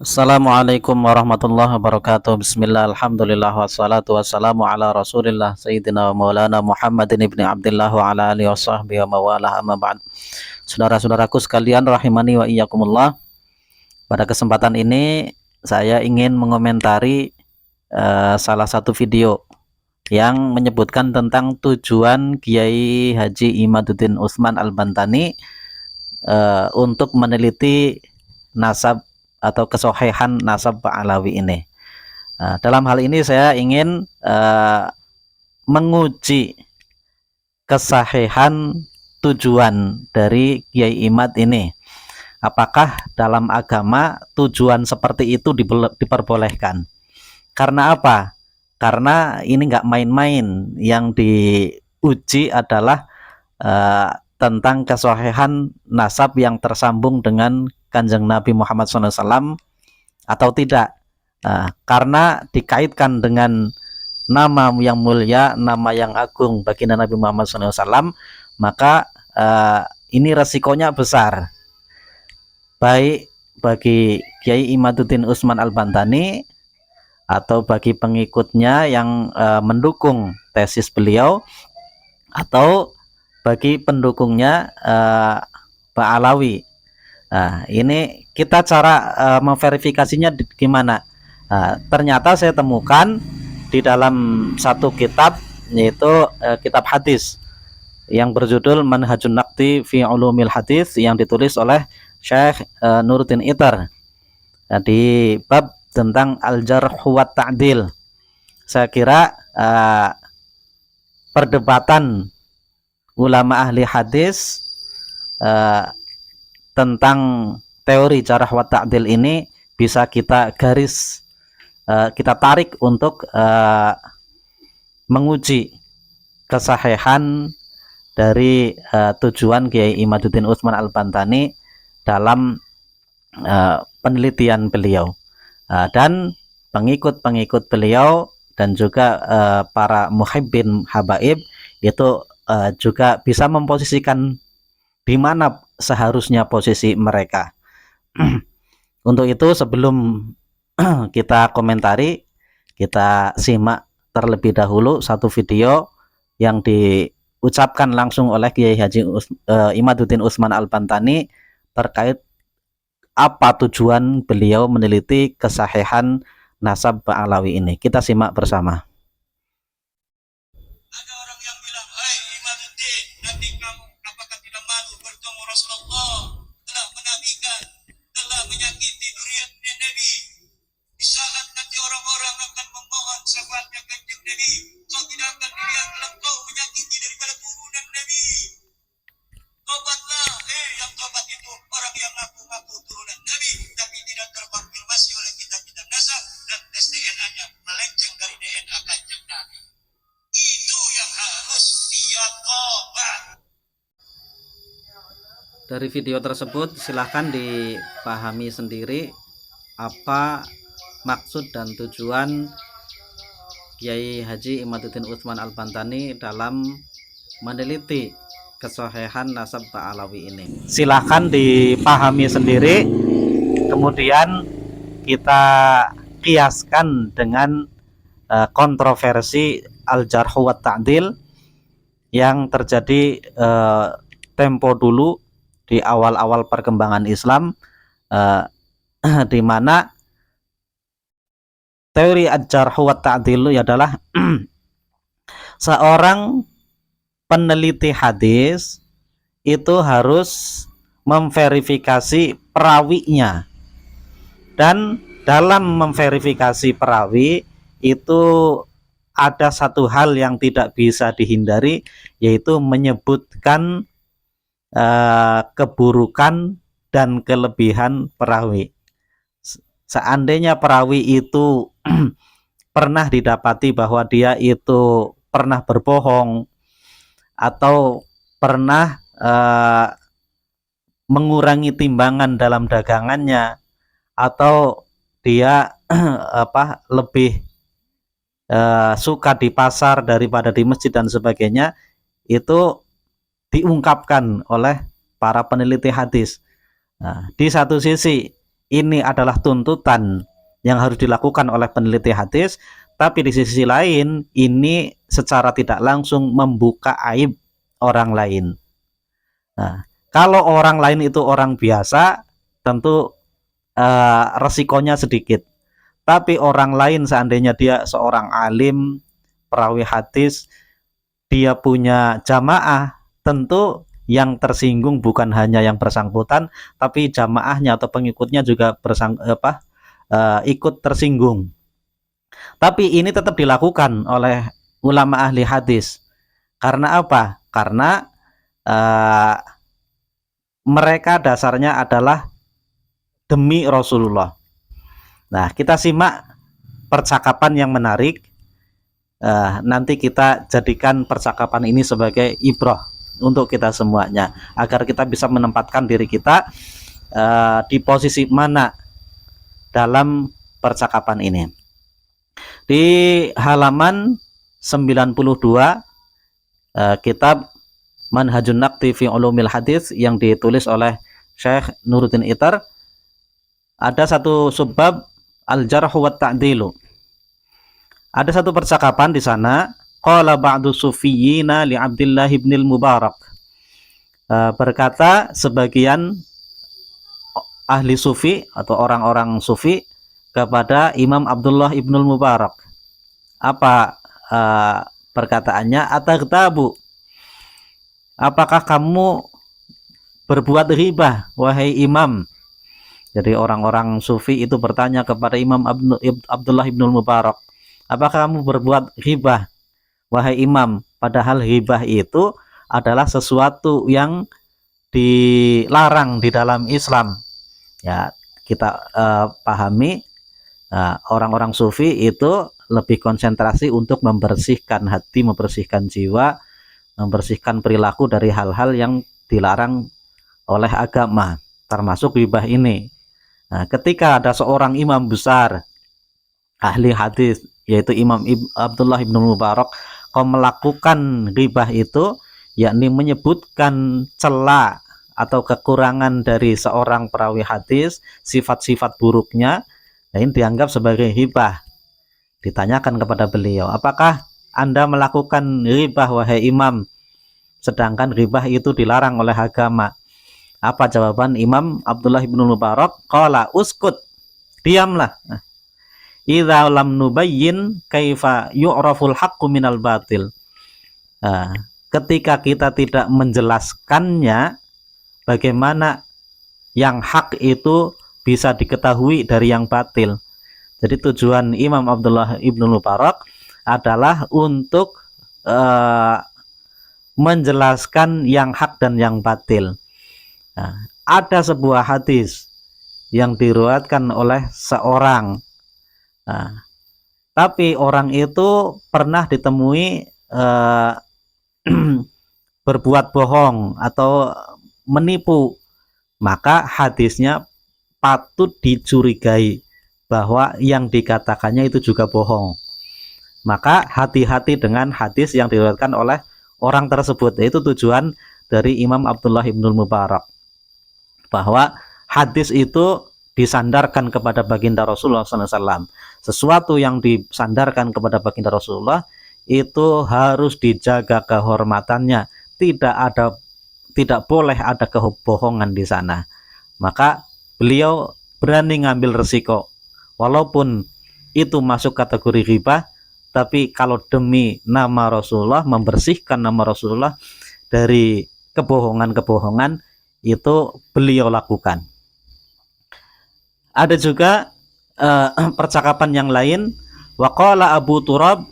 Assalamualaikum warahmatullahi wabarakatuh. Bismillah, alhamdulillah, wassalatu wassalamu ala rasulillah Sayyidina wa maulana Muhammadin ibni Abdillah wa ala alihi wa sahbihi wa mawalah, amma ba'd. Saudara-saudaraku sekalian rahimani wa iyyakumullah. Pada kesempatan ini saya ingin mengomentari salah satu video yang menyebutkan tentang tujuan Kiai Haji Imaduddin Utsman Al-Bantani untuk meneliti nasab atau kesohihan nasab Ba'alawi ini. Dalam hal ini saya ingin menguji kesahihan tujuan dari Kiai Imad ini. Apakah dalam agama tujuan seperti itu diperbolehkan? Karena apa? Karena ini nggak main-main. Yang diuji adalah tentang kesohihan nasab yang tersambung dengan Kanjeng Nabi Muhammad SAW atau tidak. Karena dikaitkan dengan nama yang mulia, nama yang agung baginda Nabi Muhammad SAW, maka ini resikonya besar, baik bagi Kiai Imaduddin Utsman Al-Bantani atau bagi pengikutnya yang mendukung tesis beliau, atau bagi pendukungnya Ba'alawi. Nah, ini kita cara memverifikasinya gimana? Ternyata saya temukan di dalam satu kitab, yaitu kitab hadis yang berjudul Manhajun Naqdi fi Ulumil Hadis, yang ditulis oleh Syekh Nuruddin Itar, di bab tentang al-jarh wa ta'dil. Saya kira perdebatan ulama ahli hadis tentang teori jarh wa ta'dil ini bisa kita kita tarik untuk menguji kesahihan dari tujuan Kiai Imaduddin Utsman Al-Bantani dalam penelitian beliau, dan pengikut-pengikut beliau dan juga para muhibbin habaib itu juga bisa memposisikan di mana seharusnya posisi mereka. Untuk itu, sebelum kita komentari, kita simak terlebih dahulu satu video yang diucapkan langsung oleh Kiai Haji Imaduddin Utsman Al-Bantani terkait apa tujuan beliau meneliti kesahihan nasab Ba'alawi ini. Kita simak bersama. Ada orang yang bilang, "Hai Imaduddin, nanti kamu apakah tidak malu bertemu Rasulullah, telah menabikan, telah menyakiti duriatnya Nabi. Di saat nanti orang-orang akan memohon syafaatnya Kanjeng Nabi, kau tidak akan dilihat kalau kau menyakiti daripada turunan Nabi. Tobatlah, yang tobat itu orang yang ngaku-ngaku turunan Nabi, tapi tidak terkonfirmasi oleh kitab-kitab nasab dan tes DNA-nya melenceng dari DNA Kanjeng Nabi. Itu yang harus dia tobat." Dari video tersebut silahkan dipahami sendiri apa maksud dan tujuan Kiai Haji Imaduddin Utsman Al-Bantani dalam meneliti kesohihan nasab Ba'alawi ini. Silahkan dipahami sendiri, kemudian kita kiaskan dengan kontroversi al-jarh wa ta'dil yang terjadi tempo dulu di awal-awal perkembangan Islam, di mana teori al-jarh wa ta'dil adalah seorang peneliti hadis itu harus memverifikasi perawinya, dan dalam memverifikasi perawi itu ada satu hal yang tidak bisa dihindari, yaitu menyebutkan keburukan dan kelebihan perawi. Seandainya perawi itu pernah didapati bahwa dia itu pernah berbohong atau pernah mengurangi timbangan dalam dagangannya, atau dia lebih suka di pasar daripada di masjid dan sebagainya, itu diungkapkan oleh para peneliti hadis. Nah, di satu sisi ini adalah tuntutan yang harus dilakukan oleh peneliti hadis, tapi di sisi lain ini secara tidak langsung membuka aib orang lain. Nah, kalau orang lain itu orang biasa, tentu resikonya sedikit. Tapi orang lain seandainya dia seorang alim, perawi hadis, dia punya jamaah, tentu yang tersinggung bukan hanya yang bersangkutan, tapi jamaahnya atau pengikutnya juga ikut tersinggung. Tapi ini tetap dilakukan oleh ulama ahli hadis. Karena apa? Karena mereka dasarnya adalah demi Rasulullah. Nah, kita simak percakapan yang menarik. Nanti kita jadikan percakapan ini sebagai ibrah untuk kita semuanya, agar kita bisa menempatkan diri kita di posisi mana dalam percakapan ini. Di halaman 92 kitab Manhajun Naqdi fi Ulumil Hadis yang ditulis oleh Syekh Nuruddin Itar, ada satu subbab al-jarh wa ta'dilu. Ada satu percakapan di sana, qala ba'du sufiyyina li Abdullah ibn al-Mubarak. Berkata sebagian ahli sufi atau orang-orang sufi kepada Imam Abdullah ibn al-Mubarak. Apa perkataannya? Ataghtabu, apakah kamu berbuat ghibah wahai imam? Jadi orang-orang sufi itu bertanya kepada Imam Abdullah ibn al-Mubarak, apakah kamu berbuat ghibah wahai imam? Padahal ghibah itu adalah sesuatu yang dilarang di dalam Islam. Ya, kita pahami orang-orang sufi itu lebih konsentrasi untuk membersihkan hati, membersihkan jiwa, membersihkan perilaku dari hal-hal yang dilarang oleh agama, termasuk ghibah ini. Nah, ketika ada seorang imam besar ahli hadis, yaitu Imam Abdullah ibn Mubarak, kau melakukan ghibah itu, yakni menyebutkan cela atau kekurangan dari seorang perawi hadis, sifat-sifat buruknya, nah ini dianggap sebagai ghibah. Ditanyakan kepada beliau, apakah Anda melakukan ghibah wahai imam, sedangkan ghibah itu dilarang oleh agama? Apa jawaban Imam Abdullah ibn Mubarak? Qala uskut, diamlah. Idza lam nubayyin kaifa yu'raful haqqu minal batil. Ketika kita tidak menjelaskannya, bagaimana yang hak itu bisa diketahui dari yang batil. Jadi tujuan Imam Abdullah ibn Mubarak adalah untuk menjelaskan yang hak dan yang batil. Nah, ada sebuah hadis yang diriwayatkan oleh seorang, tapi orang itu pernah ditemui berbuat bohong atau menipu, maka hadisnya patut dicurigai bahwa yang dikatakannya itu juga bohong. Maka hati-hati dengan hadis yang diriwayatkan oleh orang tersebut. Itu tujuan dari Imam Abdullah ibn Mubarak, bahwa hadis itu disandarkan kepada baginda Rasulullah SAW. Sesuatu yang disandarkan kepada baginda Rasulullah itu harus dijaga kehormatannya. Tidak boleh ada kebohongan di sana. Maka beliau berani ngambil resiko, walaupun itu masuk kategori ghibah, tapi kalau demi nama Rasulullah, membersihkan nama Rasulullah dari kebohongan-kebohongan, itu beliau lakukan. Ada juga percakapan yang lain, waqala Abu Turab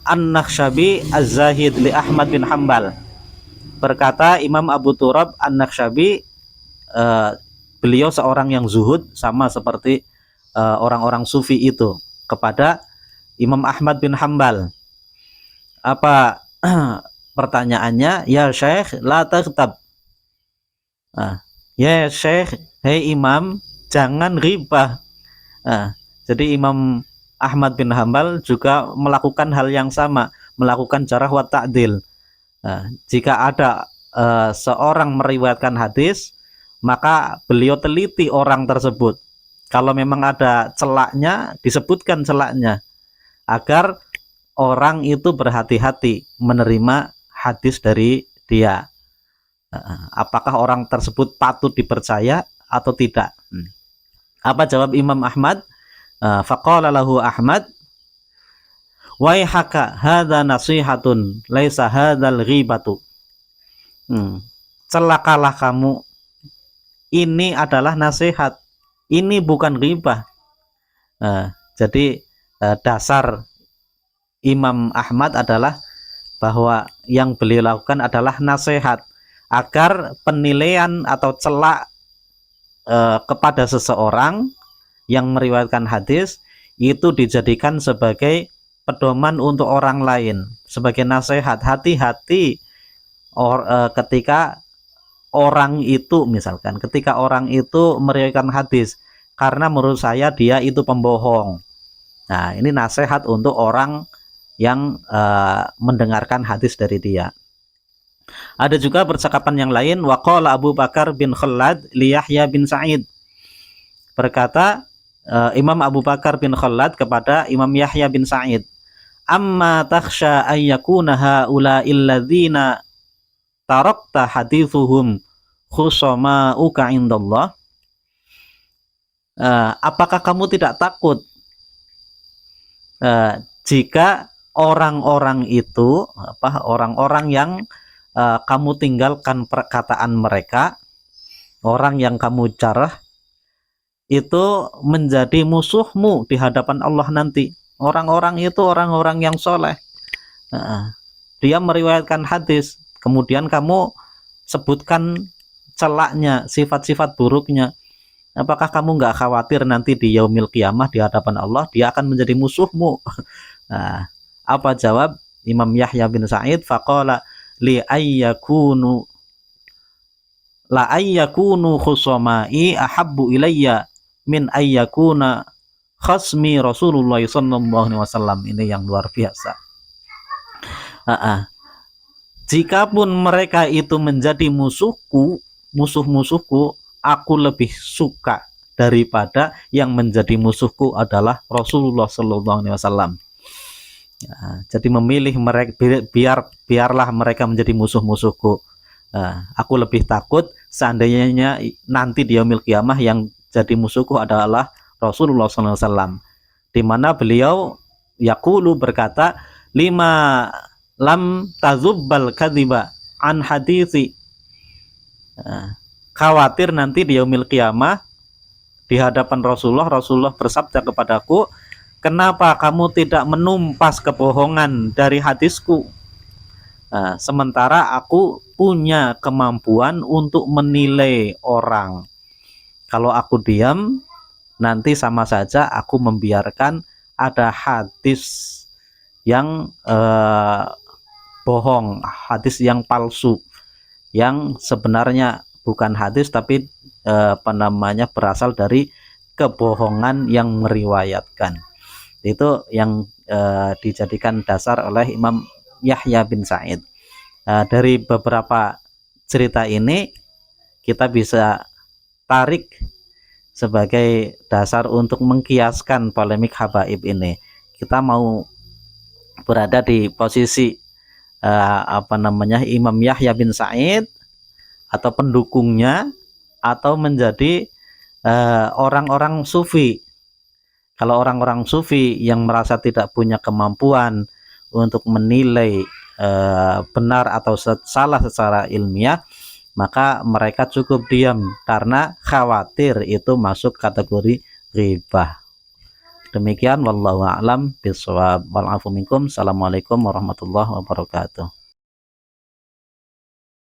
An-Nakhsyabi Az-Zahid li Ahmad bin Hanbal. Berkata Imam Abu Turab An-Nakhsyabi, beliau seorang yang zuhud sama seperti orang-orang sufi itu, kepada Imam Ahmad bin Hanbal. Apa pertanyaannya? Ya Syekh, la taghtab. Ya Syekh, hei Imam, jangan ghibah. Jadi Imam Ahmad bin Hanbal juga melakukan hal yang sama, melakukan jarh wa ta'dil. Jika ada seorang meriwayatkan hadis, maka beliau teliti orang tersebut. Kalau memang ada celaknya, disebutkan celaknya agar orang itu berhati-hati menerima hadis dari dia. Apakah orang tersebut patut dipercaya atau tidak? Apa jawab Imam Ahmad? Faqala lahu Ahmad, waihaka hadza nasihatun laisa hadzal ghibatu. Celakalah kamu, ini adalah nasihat, ini bukan ghibah. Jadi dasar Imam Ahmad adalah bahwa yang beliau lakukan adalah nasihat agar penilaian atau celak kepada seseorang yang meriwayatkan hadis itu dijadikan sebagai pedoman untuk orang lain, sebagai nasihat. Hati-hati ketika orang itu, misalkan ketika orang itu meriwayatkan hadis, karena menurut saya dia itu pembohong. Nah, ini nasihat untuk orang yang mendengarkan hadis dari dia. Ada juga percakapan yang lain, waqala Abu Bakar bin Khallad li Yahya bin Sa'id. Berkata Imam Abu Bakar bin Khallad kepada Imam Yahya bin Sa'id, amma takhsha ay yakuna haula illadzina tarakta hadithuhum khusama'uka indallah. Apakah kamu tidak takut jika orang-orang itu, orang-orang yang kamu tinggalkan perkataan mereka, orang yang kamu jarah, itu menjadi musuhmu di hadapan Allah nanti. Orang-orang itu orang-orang yang soleh, dia meriwayatkan hadis, kemudian kamu sebutkan celaknya, sifat-sifat buruknya. Apakah kamu nggak khawatir nanti di yaumil qiyamah di hadapan Allah dia akan menjadi musuhmu? Nah, apa jawab Imam Yahya bin Sa'id? Faqala li ayyakunu la ayyakunu khusama'i ahabbu ilayya min ayyakuna khasmi Rasulullah sallallahu alaihi wasallam. Ini yang luar biasa. Jikapun mereka itu menjadi musuhku, musuh-musuhku, aku lebih suka daripada yang menjadi musuhku adalah Rasulullah sallallahu alaihi wasallam. Jadi memilih mereka, biarlah mereka menjadi musuh-musuhku. Aku lebih takut seandainya nanti di yaumil qiyamah yang jadi musuhku adalah Rasulullah SAW, di mana beliau yaqulu berkata, lima lam tazubbal kadziba an hadisi. Khawatir nanti di yaumil qiyamah di hadapan Rasulullah bersabda kepadaku, kenapa kamu tidak menumpas kebohongan dari hadisku? Sementara aku punya kemampuan untuk menilai orang. Kalau aku diam, nanti sama saja aku membiarkan ada hadis yang bohong, hadis yang palsu, yang sebenarnya bukan hadis tapi berasal dari kebohongan yang meriwayatkan. Itu yang dijadikan dasar oleh Imam Yahya bin Sa'id. Dari beberapa cerita ini kita bisa tarik sebagai dasar untuk mengkiaskan polemik habaib ini. Kita mau berada di posisi Imam Yahya bin Sa'id atau pendukungnya, atau menjadi orang-orang sufi. Kalau orang-orang sufi yang merasa tidak punya kemampuan untuk menilai benar atau salah secara ilmiah, maka mereka cukup diam karena khawatir itu masuk kategori ghibah. Demikian wallahu a'lam bishawab. Wal afu minkum. Assalamualaikum warahmatullahi wabarakatuh.